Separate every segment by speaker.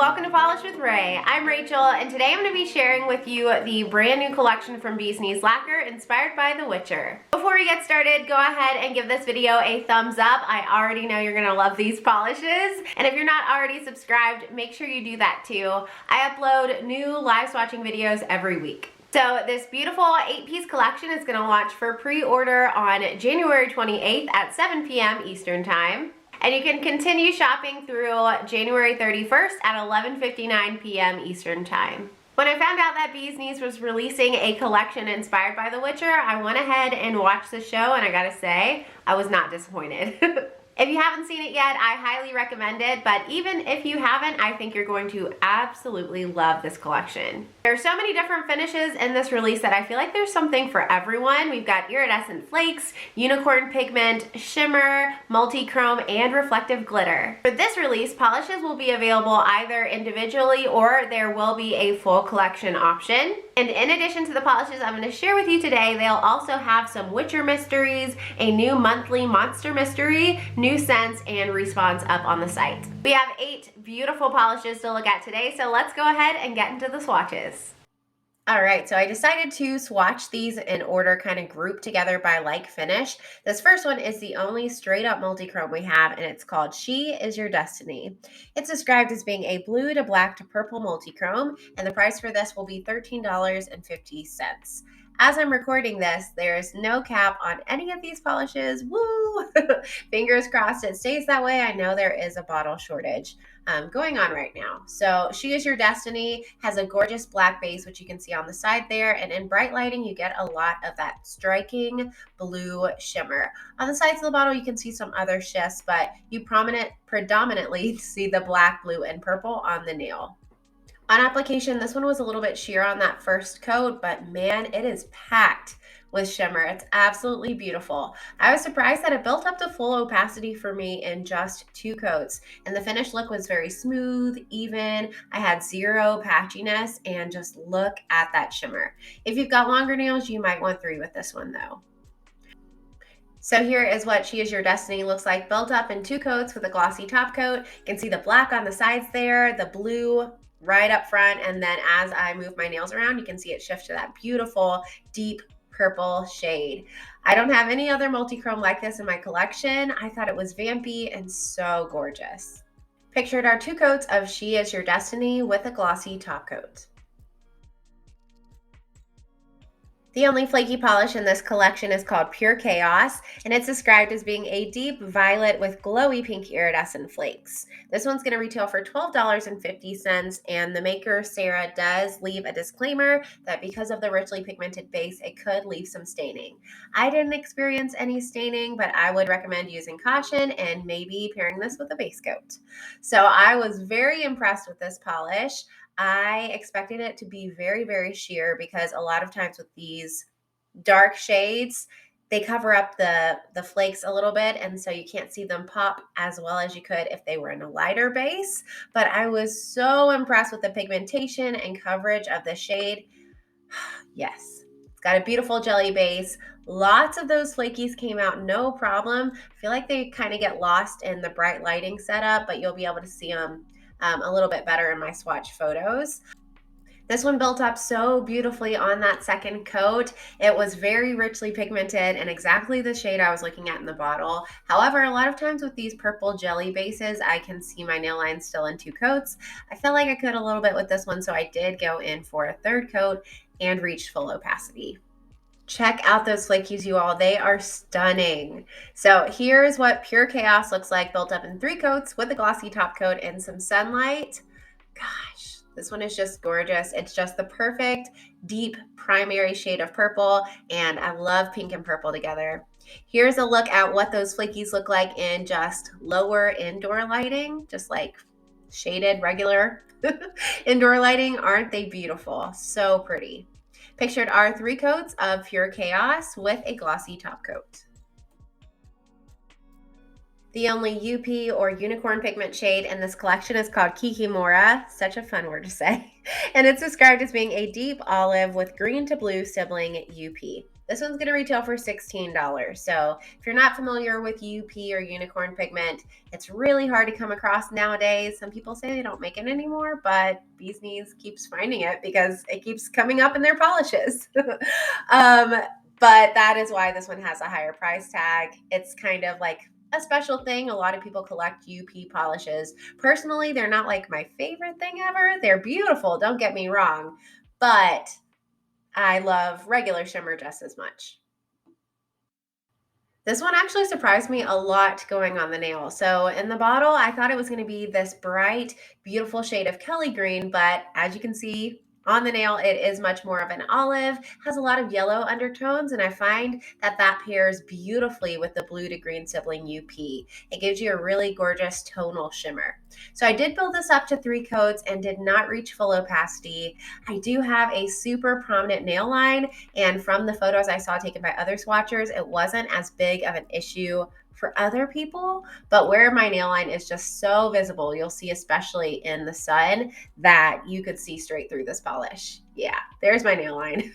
Speaker 1: welcome to Polish with Ray. I'm Rachel, and today I'm going to be sharing with you the brand new collection from Bee's Knees Lacquer inspired by The Witcher. Before we get started, go ahead and give this video a thumbs up. I already know you're going to love these polishes, and if you're not already subscribed, make sure you do that too. I upload new live swatching videos every week. So this beautiful 8-piece collection is going to launch for pre-order on January 28th at 7 p.m. Eastern Time. And you can continue shopping through January 31st at 11:59 p.m. Eastern Time. When I found out that Bee's Knees was releasing a collection inspired by The Witcher, I went ahead and watched the show, and I gotta say, I was not disappointed. If you haven't seen it yet, I highly recommend it, but even if you haven't, I think you're going to absolutely love this collection. There are so many different finishes in this release that I feel like there's something for everyone. We've got iridescent flakes, unicorn pigment, shimmer, multi-chrome, and reflective glitter. For this release, polishes will be available either individually or there will be a full collection option. And in addition to the polishes I'm going to share with you today, they'll also have some Witcher mysteries, a new monthly monster mystery, new scents, and response up on the site. We have 8 beautiful polishes to look at today, so let's go ahead and get into the swatches. All right, so I decided to swatch these in order, kind of grouped together by like finish. This first one is the only straight up multi-chrome we have, and it's called She Is Your Destiny. It's described as being a blue to black to purple multi-chrome, and the price for this will be $13.50. As I'm recording this, there's no cap on any of these polishes. Woo! Fingers crossed it stays that way. I know there is a bottle shortage going on right now. So She Is Your Destiny has a gorgeous black base, which you can see on the side there. And in bright lighting, you get a lot of that striking blue shimmer. On the sides of the bottle, you can see some other shifts, but you predominantly see the black, blue, and purple on the nail. On application, this one was a little bit sheer on that first coat, but man, it is packed with shimmer. It's absolutely beautiful. I was surprised that it built up to full opacity for me in just 2 coats, and the finished look was very smooth, even. I had zero patchiness, and just look at that shimmer. If you've got longer nails, you might want 3 with this one though. So here is what She Is Your Destiny looks like, built up in 2 coats with a glossy top coat. You can see the black on the sides there, the blue right up front, and then as I move my nails around, you can see it shift to that beautiful deep purple shade. I don't have any other multi-chrome like this in my collection. I thought it was vampy and so gorgeous. Pictured are 2 coats of She Is Your Destiny with a glossy top coat. The only flaky polish in this collection is called Pure Chaos, and it's described as being a deep violet with glowy pink iridescent flakes. This one's going to retail for $12.50, and the maker, Sarah, does leave a disclaimer that because of the richly pigmented base, it could leave some staining. I didn't experience any staining, but I would recommend using caution and maybe pairing this with a base coat. So I was very impressed with this polish. I expected it to be very, very sheer because a lot of times with these dark shades, they cover up the flakes a little bit, and so you can't see them pop as well as you could if they were in a lighter base. But I was so impressed with the pigmentation and coverage of the shade. Yes, it's got a beautiful jelly base. Lots of those flakies came out no problem. I feel like they kind of get lost in the bright lighting setup, but you'll be able to see them a little bit better in my swatch photos. This one built up so beautifully on that second coat. It was very richly pigmented and exactly the shade I was looking at in the bottle. However, a lot of times with these purple jelly bases, I can see my nail lines still in 2 coats. I felt like I could a little bit with this one, so I did go in for a 3rd coat and reached full opacity. Check out those flakies, you all. They are stunning. So here's what Pure Chaos looks like, built up in 3 coats with a glossy top coat and some sunlight. Gosh, this one is just gorgeous. It's just the perfect deep primary shade of purple, and I love pink and purple together. Here's a look at what those flakies look like in just lower indoor lighting, just like shaded regular indoor lighting. Aren't they beautiful? So pretty. Pictured are 3 coats of Pure Chaos with a glossy top coat. The only UP or unicorn pigment shade in this collection is called Kikimora, such a fun word to say, and it's described as being a deep olive with green to blue sibling UP. This one's going to retail for $16. So if you're not familiar with UP or unicorn pigment, it's really hard to come across nowadays. Some people say they don't make it anymore, but Bee's Knees keeps finding it because it keeps coming up in their polishes. But that is why this one has a higher price tag. It's kind of like a special thing. A lot of people collect UP polishes. Personally, they're not like my favorite thing ever. They're beautiful, don't get me wrong, but I love regular shimmer just as much. This one actually surprised me a lot going on the nail. So in the bottle, I thought it was going to be this bright, beautiful shade of Kelly green, but as you can see on the nail, it is much more of an olive, has a lot of yellow undertones, and I find that that pairs beautifully with the blue to green sibling UP. It gives you a really gorgeous tonal shimmer. So I did build this up to 3 coats and did not reach full opacity. I do have a super prominent nail line, and from the photos I saw taken by other swatchers, it wasn't as big of an issue for other people, but where my nail line is just so visible, you'll see especially in the sun that you could see straight through this polish. Yeah, there's my nail line.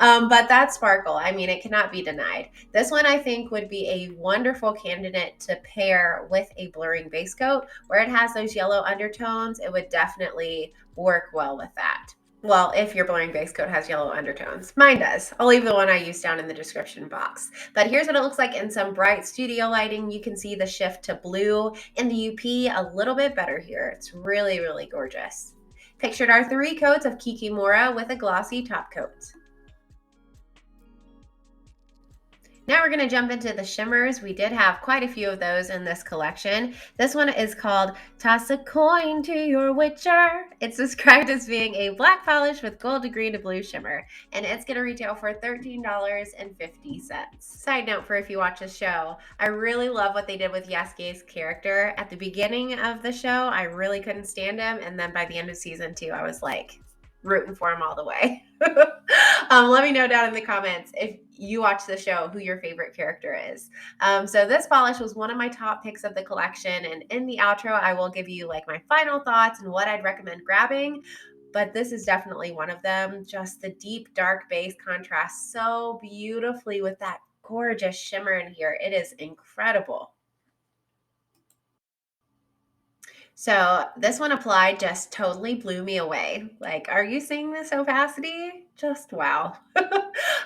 Speaker 1: But that sparkle, I mean, it cannot be denied. This one I think would be a wonderful candidate to pair with a blurring base coat. Where it has those yellow undertones, it would definitely work well with that. Well, if your blurring base coat has yellow undertones. Mine does. I'll leave the one I used down in the description box. But here's what it looks like in some bright studio lighting. You can see the shift to blue in the UP a little bit better here. It's really, really gorgeous. Pictured our 3 coats of Kikimura with a glossy top coat. Now we're going to jump into the shimmers. We did have quite a few of those in this collection. This one is called Toss a Coin to Your Witcher. It's described as being a black polish with gold to green to blue shimmer, and it's going to retail for $13.50. Side note for if you watch the show, I really love what they did with Yasuke's character. At the beginning of the show, I really couldn't stand him, and then by the end of season 2, I was like rooting for him all the way. Let me know down in the comments if you watch the show who your favorite character is. So this polish was one of my top picks of the collection, and in the outro I will give you like my final thoughts and what I'd recommend grabbing, but this is definitely one of them. Just the deep dark base contrasts so beautifully with that gorgeous shimmer in here. It is incredible. So this one applied just totally blew me away. Like, are you seeing this opacity? Just wow.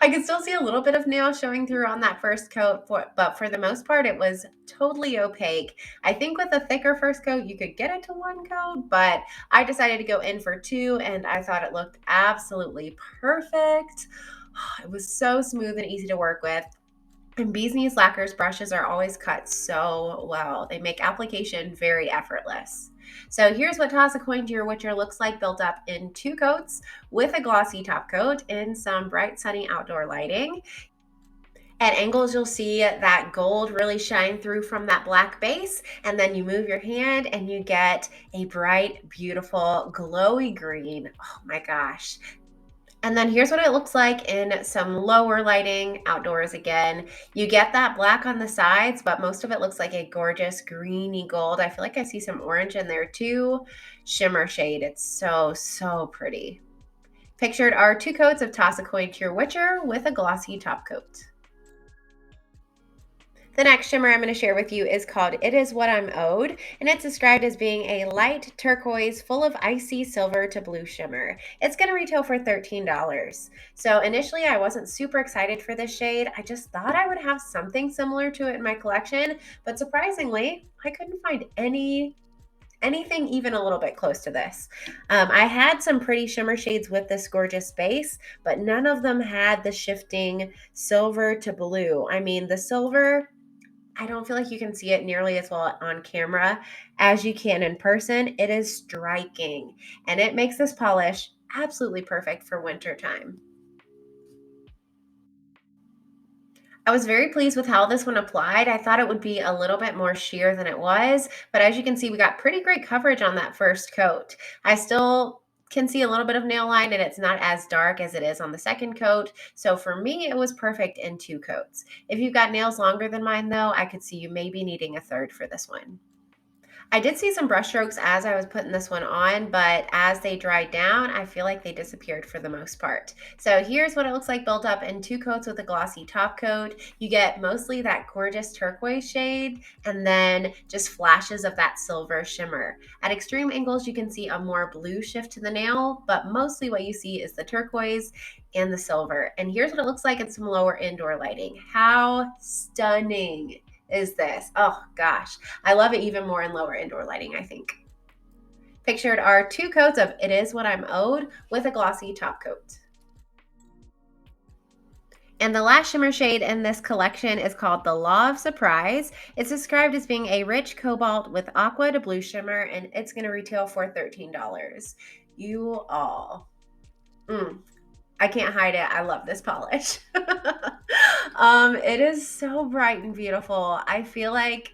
Speaker 1: I could still see a little bit of nail showing through on that first coat, but for the most part, it was totally opaque. I think with a thicker first coat, you could get it to 1 coat, but I decided to go in for 2, and I thought it looked absolutely perfect. It was so smooth and easy to work with. And Bee's Knees Lacquer's brushes are always cut so well. They make application very effortless. So here's what Toss a Coin to Your Witcher looks like built up in 2 coats with a glossy top coat in some bright sunny outdoor lighting. At angles, you'll see that gold really shine through from that black base, and then you move your hand and you get a bright, beautiful, glowy green. Oh my gosh. And then here's what it looks like in some lower lighting outdoors again. You get that black on the sides, but most of it looks like a gorgeous greeny gold. I feel like I see some orange in there too. Shimmer shade. It's so, so pretty. Pictured are 2 coats of Toss a Coin to Your Witcher with a glossy top coat. The next shimmer I'm going to share with you is called It Is What I'm Owed, and it's described as being a light turquoise full of icy silver to blue shimmer. It's going to retail for $13. So initially I wasn't super excited for this shade. I just thought I would have something similar to it in my collection, but surprisingly, I couldn't find anything even a little bit close to this. I had some pretty shimmer shades with this gorgeous base, but none of them had the shifting silver to blue. I mean, the silver, I don't feel like you can see it nearly as well on camera as you can in person. It is striking, and it makes this polish absolutely perfect for winter time. I was very pleased with how this one applied. I thought it would be a little bit more sheer than it was, but as you can see, we got pretty great coverage on that first coat. I still can see a little bit of nail line, and it's not as dark as it is on the second coat. So for me, it was perfect in 2 coats. If you've got nails longer than mine though, I could see you maybe needing a third for this one. I did see some brush strokes as I was putting this one on, but as they dried down, I feel like they disappeared for the most part. So here's what it looks like built up in 2 coats with a glossy top coat. You get mostly that gorgeous turquoise shade and then just flashes of that silver shimmer. At extreme angles, you can see a more blue shift to the nail, but mostly what you see is the turquoise and the silver. And here's what it looks like in some lower indoor lighting. How stunning is this? Oh gosh. I love it even more in lower indoor lighting, I think. Pictured are 2 coats of It Is What I'm Owed with a glossy top coat. And the last shimmer shade in this collection is called the Law of Surprise. It's described as being a rich cobalt with aqua to blue shimmer, and it's going to retail for $13. You all. I can't hide it. I love this polish. It is so bright and beautiful. I feel like,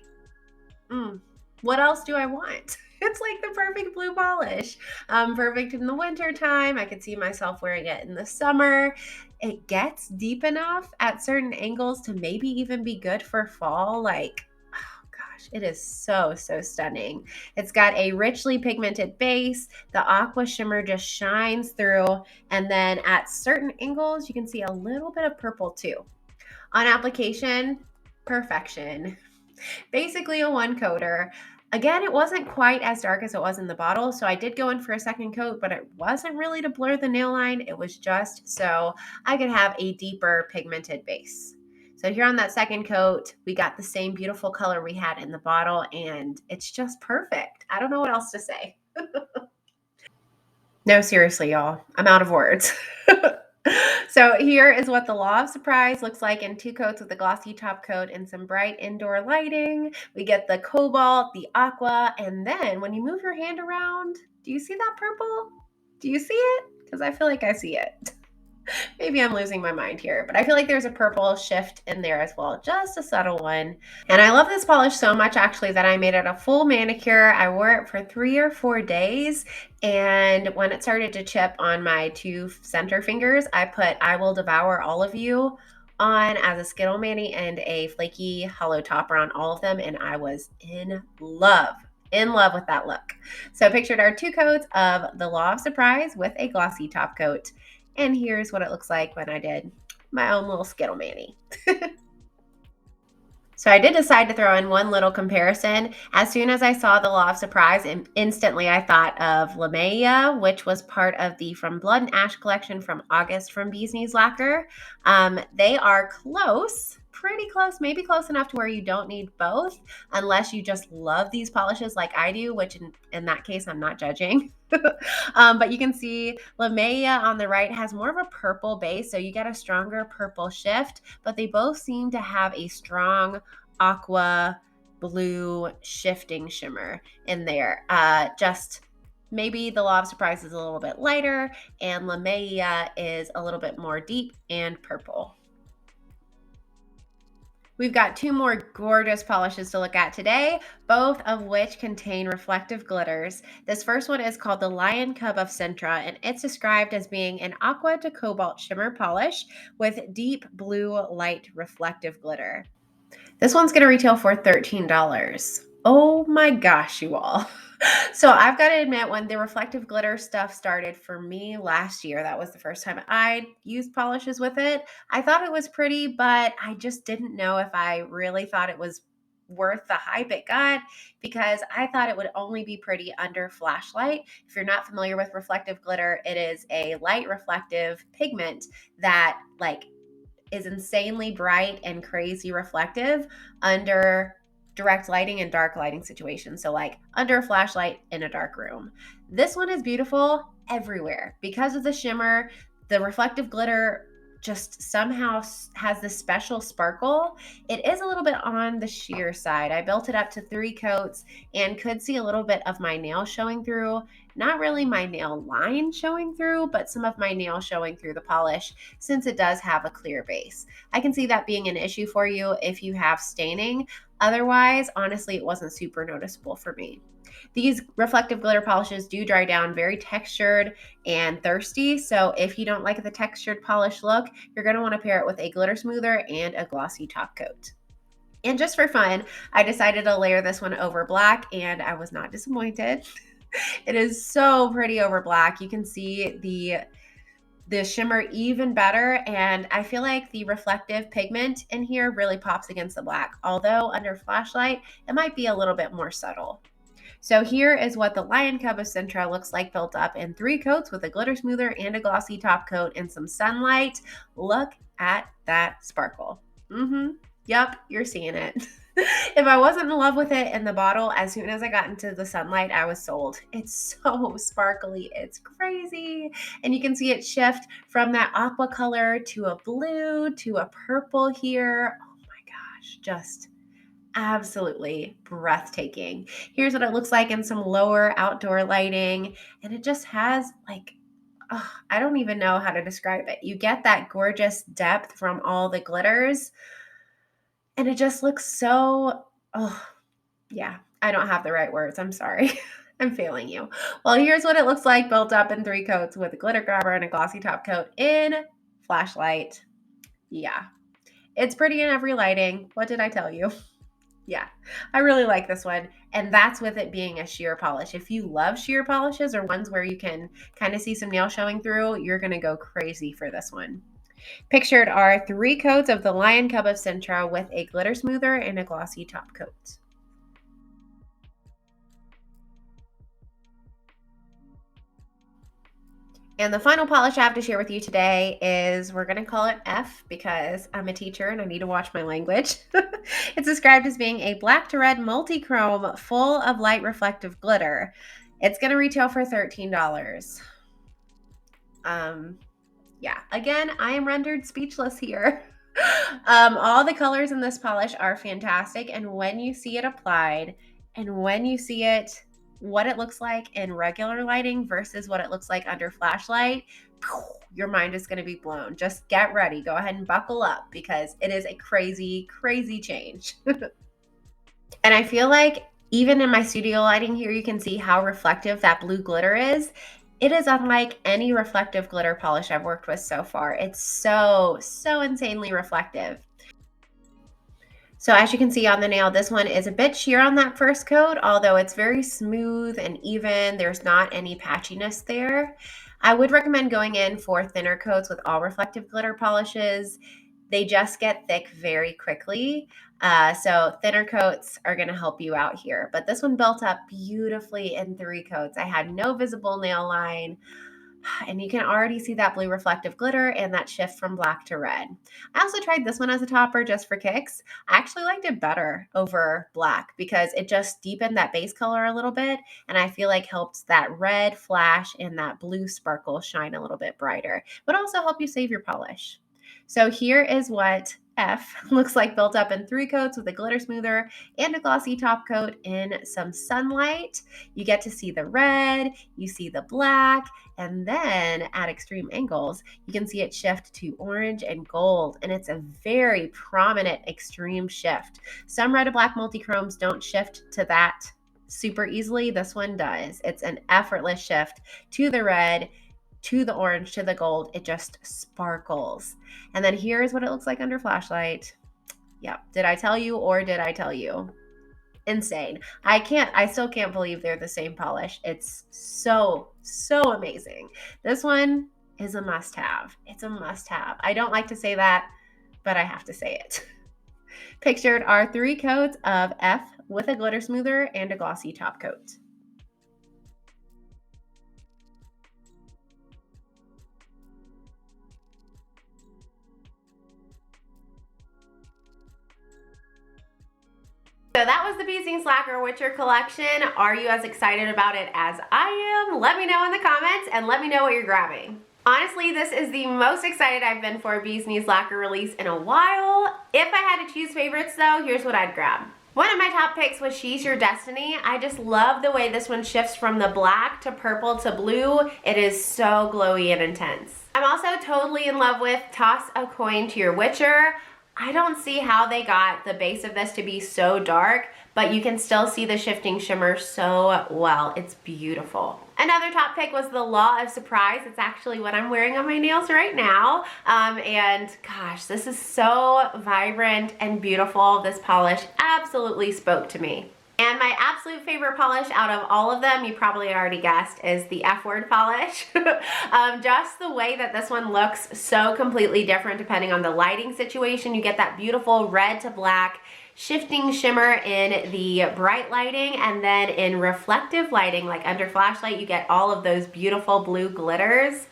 Speaker 1: what else do I want? It's like the perfect blue polish. Perfect in the winter time. I could see myself wearing it in the summer. It gets deep enough at certain angles to maybe even be good for fall. Like, oh gosh, it is so, so stunning. It's got a richly pigmented base. The aqua shimmer just shines through. And then at certain angles, you can see a little bit of purple too. On application, perfection. Basically a 1-coater. Again, it wasn't quite as dark as it was in the bottle, so I did go in for a second coat, but it wasn't really to blur the nail line. It was just so I could have a deeper pigmented base. So here on that second coat, we got the same beautiful color we had in the bottle, and it's just perfect. I don't know what else to say. No, seriously, y'all. I'm out of words. So here is what the Law of Surprise looks like in 2 coats with a glossy top coat and some bright indoor lighting. We get the cobalt, the aqua, and then when you move your hand around, do you see that purple? Do you see it? Because I feel like I see it. Maybe I'm losing my mind here, but I feel like there's a purple shift in there as well, just a subtle one. And I love this polish so much actually that I made it a full manicure. I wore it for 3 or 4 days, and when it started to chip on my 2 center fingers, I put I Will Devour All of You on as a Skittle Mani and a Flakie Holo topper on all of them, and I was in love with that look. So pictured are 2 coats of the Law of Surprise with a glossy top coat. And here's what it looks like when I did my own little Skittle Mani. So I did decide to throw in one little comparison. As soon as I saw the Law of Surprise, and instantly I thought of Lamea, which was part of the From Blood and Ash collection from August from Bee's Knees Lacquer. They are close, pretty close, maybe close enough to where you don't need both, unless you just love these polishes like I do, which in that case, I'm not judging. But you can see Lamea on the right has more of a purple base, so you get a stronger purple shift, but they both seem to have a strong aqua blue shifting shimmer in there. Just maybe the Law of Surprise is a little bit lighter and Lamea is a little bit more deep and purple. We've got 2 more gorgeous polishes to look at today, both of which contain reflective glitters. This first one is called the Lion Cub of Cintra, and it's described as being an aqua to cobalt shimmer polish with deep blue light reflective glitter. This one's going to retail for $13. Oh my gosh, you all. So I've got to admit, when the reflective glitter stuff started for me last year, that was the first time I used polishes with it. I thought it was pretty, but I just didn't know if I really thought it was worth the hype it got, because I thought it would only be pretty under flashlight. If you're not familiar with reflective glitter, it is a light reflective pigment that is insanely bright and crazy reflective under direct lighting and dark lighting situations. So like under a flashlight in a dark room. This one is beautiful everywhere because of the shimmer. The reflective glitter just somehow has this special sparkle. It is a little bit on the sheer side. I built it up to 3 coats and could see a little bit of my nail showing through. Not really my nail line showing through, but some of my nail showing through the polish, since it does have a clear base. I can see that being an issue for you if you have staining. Otherwise, honestly, it wasn't super noticeable for me. These reflective glitter polishes do dry down very textured and thirsty, so if you don't like the textured polish look, you're going to want to pair it with a glitter smoother and a glossy top coat. And just for fun, I decided to layer this one over black, and I was not disappointed. It is so pretty over black. You can see the shimmer even better, and I feel like the reflective pigment in here really pops against the black, although under flashlight, it might be a little bit more subtle. So here is what the Lion Cub of Cintra looks like built up in 3 coats with a glitter smoother and a glossy top coat and some sunlight. Look at that sparkle. Yep, you're seeing it. If I wasn't in love with it in the bottle, as soon as I got into the sunlight, I was sold. It's so sparkly. It's crazy. And you can see it shift from that aqua color to a blue to a purple here. Oh my gosh, just absolutely breathtaking. Here's what it looks like in some lower outdoor lighting. And it just has like, oh, I don't even know how to describe it. You get that gorgeous depth from all the glitters. And it just looks so, oh, yeah, I don't have the right words. I'm sorry. I'm failing you. Well, here's what it looks like built up in 3 coats with a glitter grabber and a glossy top coat in flashlight. Yeah, it's pretty in every lighting. What did I tell you? Yeah, I really like this one. And that's with it being a sheer polish. If you love sheer polishes or ones where you can kind of see some nail showing through, you're going to go crazy for this one. Pictured are 3 coats of the Lion Cub of Cintra with a glitter smoother and a glossy top coat. And the final polish I have to share with you today is, we're going to call it F because I'm a teacher and I need to watch my language. It's described as being a black to red multi-chrome full of light reflective glitter. It's going to retail for $13. Yeah, again, I am rendered speechless here. All the colors in this polish are fantastic, and when you see it applied and when you see it, what it looks like in regular lighting versus what it looks like under flashlight, your mind is going to be blown. Just get ready. Go ahead and buckle up because it is a crazy, crazy change. And I feel like even in my studio lighting here, you can see how reflective that blue glitter is. It is unlike any reflective glitter polish I've worked with so far. It's so insanely reflective. So as you can see on the nail, this one is a bit sheer on that first coat, although it's very smooth and even. There's not any patchiness there. I would recommend going in for thinner coats with all reflective glitter polishes. They just get thick very quickly. So thinner coats are going to help you out here. But this one built up beautifully in 3 coats. I had no visible nail line. And you can already see that blue reflective glitter and that shift from black to red. I also tried this one as a topper just for kicks. I actually liked it better over black because it just deepened that base color a little bit, and I feel like helped that red flash and that blue sparkle shine a little bit brighter, but also help you save your polish. So here is what F looks like built up in 3 coats with a glitter smoother and a glossy top coat in some sunlight. You get to see the red, you see the black, and then at extreme angles, you can see it shift to orange and gold, and it's a very prominent extreme shift. Some red and black multi-chromes don't shift to that super easily. This one does. It's an effortless shift to the red, to the orange, to the gold. It just sparkles. And then here's what it looks like under flashlight. Yep. Did I tell you or did I tell you? Insane. I still can't believe they're the same polish. It's so amazing. This one is a must-have. It's a must-have. I don't like to say that, but I have to say it. Pictured are 3 coats of F with a glitter smoother and a glossy top coat. So that was the Bees Lacquer Witcher collection. Are you as excited about it as I am? Let me know in the comments and let me know what you're grabbing. Honestly, this is the most excited I've been for a Bees Lacquer release in a while. If I had to choose favorites though, here's what I'd grab. One of my top picks was She's Your Destiny. I just love the way this one shifts from the black to purple to blue. It is so glowy and intense. I'm also totally in love with Toss a Coin to Your Witcher. I don't see how they got the base of this to be so dark, but you can still see the shifting shimmer so well. It's beautiful. Another top pick was the Law of Surprise. It's actually what I'm wearing on my nails right now. And gosh, this is so vibrant and beautiful. This polish absolutely spoke to me. And my absolute favorite polish out of all of them, you probably already guessed, is the F-word polish. Just the way that this one looks so completely different depending on the lighting situation. You get that beautiful red to black shifting shimmer in the bright lighting, and then in reflective lighting, like under flashlight, you get all of those beautiful blue glitters.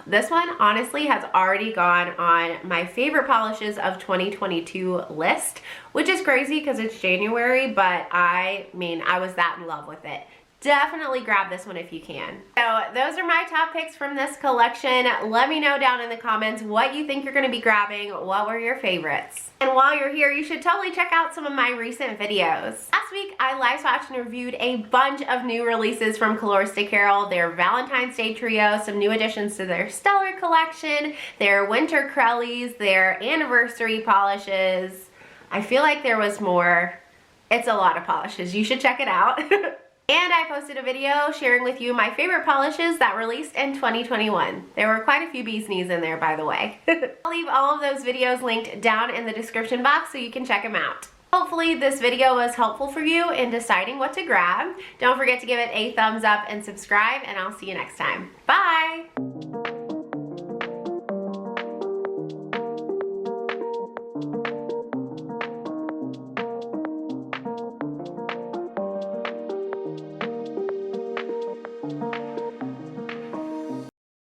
Speaker 1: This one honestly has already gone on my favorite polishes of 2022 list, which is crazy because it's January, but I mean, I was that in love with it. Definitely grab this one if you can. So those are my top picks from this collection. Let me know down in the comments what you think you're going to be grabbing. What were your favorites? And while you're here, you should totally check out some of my recent videos. Last week, I live swatched and reviewed a bunch of new releases from Colors de Carol, their Valentine's Day trio, some new additions to their Stellar collection, their winter Crellies, their anniversary polishes. I feel like there was more. It's a lot of polishes. You should check it out. And I posted a video sharing with you my favorite polishes that released in 2021. There were quite a few bee's knees in there, by the way. I'll leave all of those videos linked down in the description box so you can check them out. Hopefully this video was helpful for you in deciding what to grab. Don't forget to give it a thumbs up and subscribe, and I'll see you next time. Bye!